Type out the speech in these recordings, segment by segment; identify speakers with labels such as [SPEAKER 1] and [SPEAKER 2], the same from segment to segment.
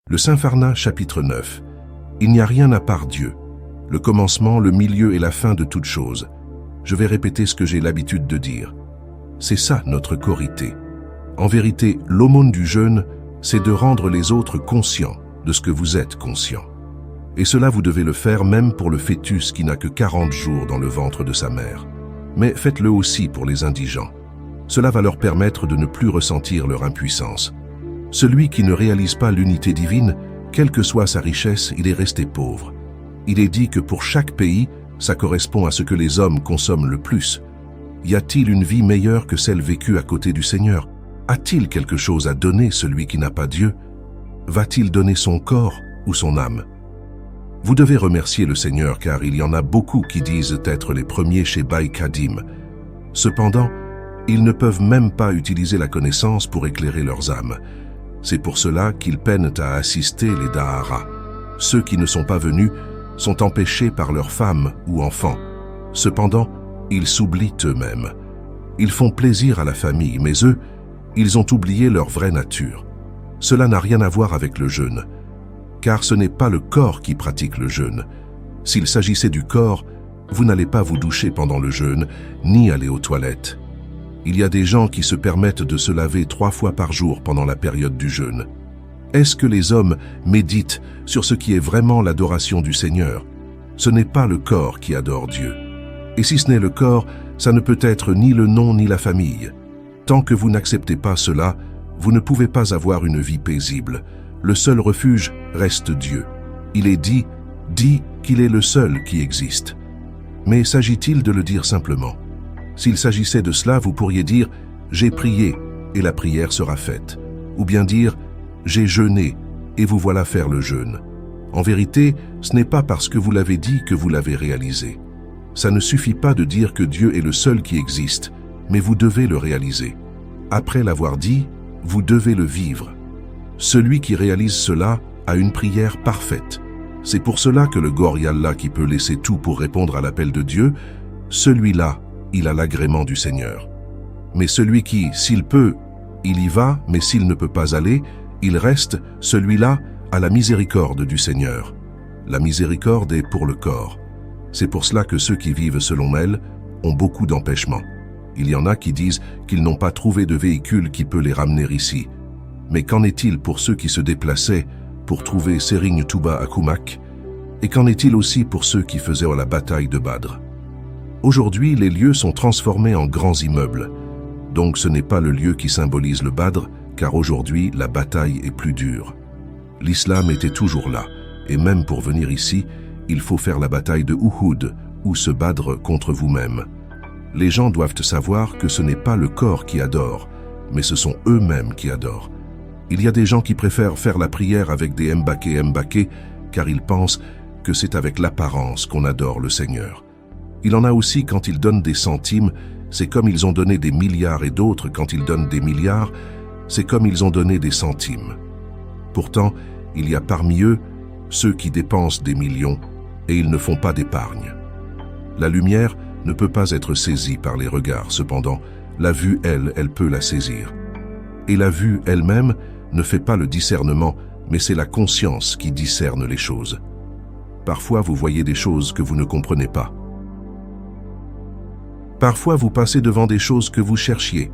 [SPEAKER 1] Le Saint Pharna, chapitre 9. Il n'y a rien à part Dieu, le commencement, le milieu et la fin de toute chose. Je vais répéter ce que j'ai l'habitude de dire. C'est ça notre corité. En vérité, l'aumône du jeûne, c'est de rendre les autres conscients de ce que vous êtes conscients. Et cela vous devez le faire même pour le fœtus qui n'a que 40 jours dans le ventre de sa mère. Mais faites-le aussi pour les indigents. Cela va leur permettre de ne plus ressentir leur impuissance. Celui qui ne réalise pas l'unité divine, quelle que soit sa richesse, il est resté pauvre. Il est dit que pour chaque pays, ça correspond à ce que les hommes consomment le plus. Y a-t-il une vie meilleure que celle vécue à côté du Seigneur? A-t-il quelque chose à donner celui qui n'a pas Dieu? Va-t-il donner son corps ou son âme? Vous devez remercier le Seigneur car il y en a beaucoup qui disent être les premiers chez Baï Kadim. Cependant, ils ne peuvent même pas utiliser la connaissance pour éclairer leurs âmes. C'est pour cela qu'ils peinent à assister les Dahara. Ceux qui ne sont pas venus sont empêchés par leurs femmes ou enfants. Cependant, ils s'oublient eux-mêmes. Ils font plaisir à la famille, mais eux, ils ont oublié leur vraie nature. Cela n'a rien à voir avec le jeûne, car ce n'est pas le corps qui pratique le jeûne. S'il s'agissait du corps, vous n'allez pas vous doucher pendant le jeûne, ni aller aux toilettes. Il y a des gens qui se permettent de se laver 3 fois par jour pendant la période du jeûne. Est-ce que les hommes méditent sur ce qui est vraiment l'adoration du Seigneur? Ce n'est pas le corps qui adore Dieu. Et si ce n'est le corps, ça ne peut être ni le nom ni la famille. Tant que vous n'acceptez pas cela, vous ne pouvez pas avoir une vie paisible. Le seul refuge reste Dieu. Il est dit qu'il est le seul qui existe. Mais s'agit-il de le dire simplement? S'il s'agissait de cela, vous pourriez dire « j'ai prié » et la prière sera faite. Ou bien dire « j'ai jeûné » et vous voilà faire le jeûne. En vérité, ce n'est pas parce que vous l'avez dit que vous l'avez réalisé. Ça ne suffit pas de dire que Dieu est le seul qui existe, mais vous devez le réaliser. Après l'avoir dit, vous devez le vivre. Celui qui réalise cela a une prière parfaite. C'est pour cela que le Gor Yallah qui peut laisser tout pour répondre à l'appel de Dieu, celui-là, il a l'agrément du Seigneur. Mais celui qui, s'il peut, il y va, mais s'il ne peut pas aller, il reste, celui-là, a la miséricorde du Seigneur. La miséricorde est pour le corps. C'est pour cela que ceux qui vivent selon elle ont beaucoup d'empêchements. Il y en a qui disent qu'ils n'ont pas trouvé de véhicule qui peut les ramener ici. Mais qu'en est-il pour ceux qui se déplaçaient pour trouver Sering Touba à Koumak? Et qu'en est-il aussi pour ceux qui faisaient la bataille de Badr? Aujourd'hui, les lieux sont transformés en grands immeubles. Donc ce n'est pas le lieu qui symbolise le Badr, car aujourd'hui, la bataille est plus dure. L'islam était toujours là, et même pour venir ici, il faut faire la bataille de Uhud, ou se battre contre vous-même. Les gens doivent savoir que ce n'est pas le corps qui adore, mais ce sont eux-mêmes qui adorent. Il y a des gens qui préfèrent faire la prière avec des Mbaké, car ils pensent que c'est avec l'apparence qu'on adore le Seigneur. Il en a aussi quand ils donnent des centimes, c'est comme ils ont donné des milliards, et d'autres quand ils donnent des milliards, c'est comme ils ont donné des centimes. Pourtant, il y a parmi eux ceux qui dépensent des millions et ils ne font pas d'épargne. La lumière ne peut pas être saisie par les regards, cependant, la vue, elle peut la saisir. Et la vue elle-même ne fait pas le discernement, mais c'est la conscience qui discerne les choses. Parfois, vous voyez des choses que vous ne comprenez pas. Parfois, vous passez devant des choses que vous cherchiez.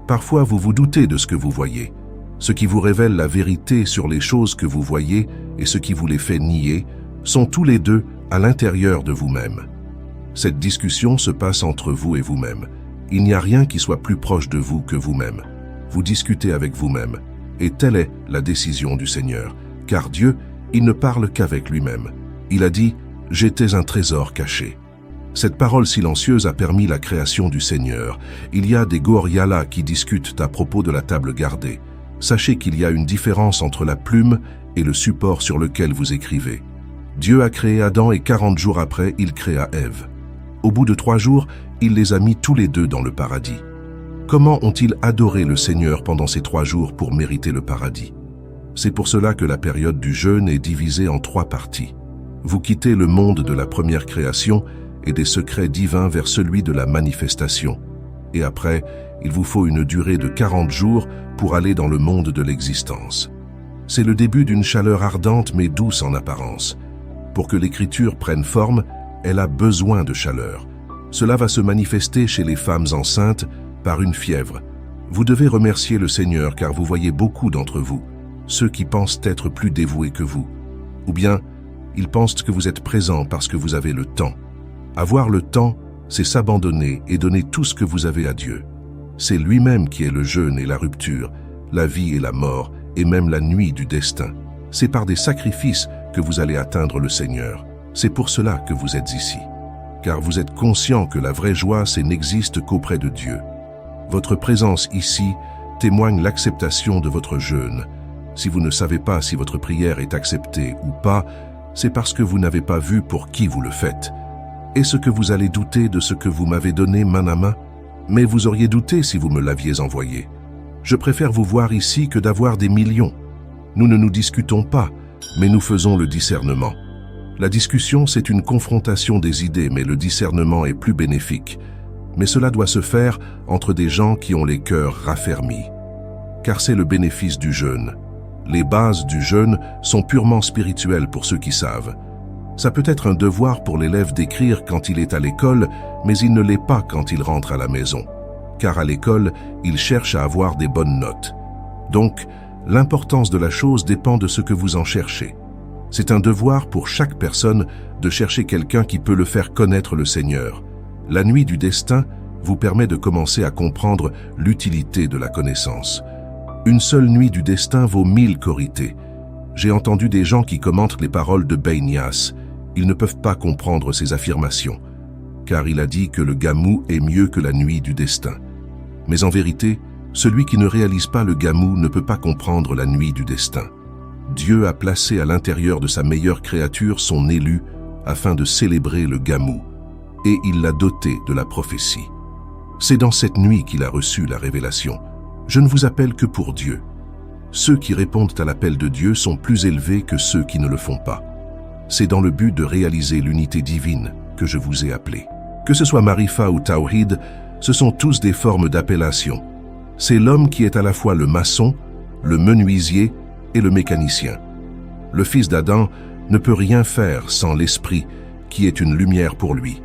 [SPEAKER 1] Parfois, vous vous doutez de ce que vous voyez. Ce qui vous révèle la vérité sur les choses que vous voyez et ce qui vous les fait nier sont tous les deux à l'intérieur de vous-même. Cette discussion se passe entre vous et vous-même. Il n'y a rien qui soit plus proche de vous que vous-même. Vous discutez avec vous-même. Et telle est la décision du Seigneur. Car Dieu, il ne parle qu'avec lui-même. Il a dit « J'étais un trésor caché ». Cette parole silencieuse a permis la création du Seigneur. Il y a des Gor Yallah qui discutent à propos de la table gardée. Sachez qu'il y a une différence entre la plume et le support sur lequel vous écrivez. Dieu a créé Adam et 40 jours après, il créa Ève. Au bout de 3 jours, il les a mis tous les deux dans le paradis. Comment ont-ils adoré le Seigneur pendant ces 3 jours pour mériter le paradis? C'est pour cela que la période du jeûne est divisée en 3 parties. Vous quittez le monde de la première création et des secrets divins vers celui de la manifestation. Et après, il vous faut une durée de 40 jours pour aller dans le monde de l'existence. C'est le début d'une chaleur ardente mais douce en apparence. Pour que l'écriture prenne forme, elle a besoin de chaleur. Cela va se manifester chez les femmes enceintes par une fièvre. Vous devez remercier le Seigneur car vous voyez beaucoup d'entre vous, ceux qui pensent être plus dévoués que vous. Ou bien, ils pensent que vous êtes présent parce que vous avez le temps. Avoir le temps, c'est s'abandonner et donner tout ce que vous avez à Dieu. C'est lui-même qui est le jeûne et la rupture, la vie et la mort, et même la nuit du destin. C'est par des sacrifices que vous allez atteindre le Seigneur. C'est pour cela que vous êtes ici. Car vous êtes conscient que la vraie joie, n'existe qu'auprès de Dieu. Votre présence ici témoigne l'acceptation de votre jeûne. Si vous ne savez pas si votre prière est acceptée ou pas, c'est parce que vous n'avez pas vu pour qui vous le faites. Est-ce que vous allez douter de ce que vous m'avez donné main à main? Mais vous auriez douté si vous me l'aviez envoyé. Je préfère vous voir ici que d'avoir des millions. Nous ne nous discutons pas, mais nous faisons le discernement. La discussion, c'est une confrontation des idées, mais le discernement est plus bénéfique. Mais cela doit se faire entre des gens qui ont les cœurs raffermis. Car c'est le bénéfice du jeûne. Les bases du jeûne sont purement spirituelles pour ceux qui savent. Ça peut être un devoir pour l'élève d'écrire quand il est à l'école, mais il ne l'est pas quand il rentre à la maison. Car à l'école, il cherche à avoir des bonnes notes. Donc, l'importance de la chose dépend de ce que vous en cherchez. C'est un devoir pour chaque personne de chercher quelqu'un qui peut le faire connaître le Seigneur. La nuit du destin vous permet de commencer à comprendre l'utilité de la connaissance. Une seule nuit du destin vaut 1000 Corités. J'ai entendu des gens qui commentent les paroles de Bénias. Ils ne peuvent pas comprendre ces affirmations, car il a dit que le gamou est mieux que la nuit du destin. Mais en vérité, celui qui ne réalise pas le gamou ne peut pas comprendre la nuit du destin. Dieu a placé à l'intérieur de sa meilleure créature son élu afin de célébrer le gamou, et il l'a doté de la prophétie. C'est dans cette nuit qu'il a reçu la révélation. Je ne vous appelle que pour Dieu. Ceux qui répondent à l'appel de Dieu sont plus élevés que ceux qui ne le font pas. C'est dans le but de réaliser l'unité divine que je vous ai appelé. Que ce soit Marifa ou Tawhid, ce sont tous des formes d'appellation. C'est l'homme qui est à la fois le maçon, le menuisier et le mécanicien. Le fils d'Adam ne peut rien faire sans l'esprit qui est une lumière pour lui.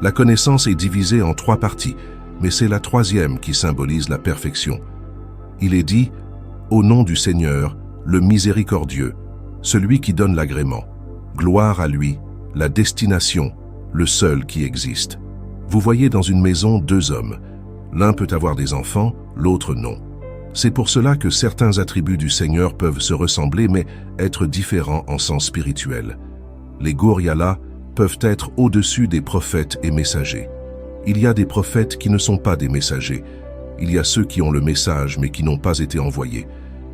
[SPEAKER 1] La connaissance est divisée en 3 parties, mais c'est la 3e qui symbolise la perfection. Il est dit « Au nom du Seigneur, le miséricordieux, celui qui donne l'agrément. Gloire à lui, la destination, le seul qui existe. » Vous voyez dans une maison 2 hommes. L'un peut avoir des enfants, l'autre non. C'est pour cela que certains attributs du Seigneur peuvent se ressembler mais être différents en sens spirituel. Les Guriala peuvent être au-dessus des prophètes et messagers. Il y a des prophètes qui ne sont pas des messagers. Il y a ceux qui ont le message mais qui n'ont pas été envoyés.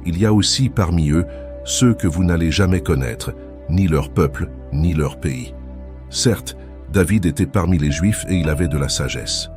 [SPEAKER 1] Il y a aussi parmi eux ceux que vous n'allez jamais connaître, ni leur peuple, ni leur pays. Certes, David était parmi les Juifs et il avait de la sagesse.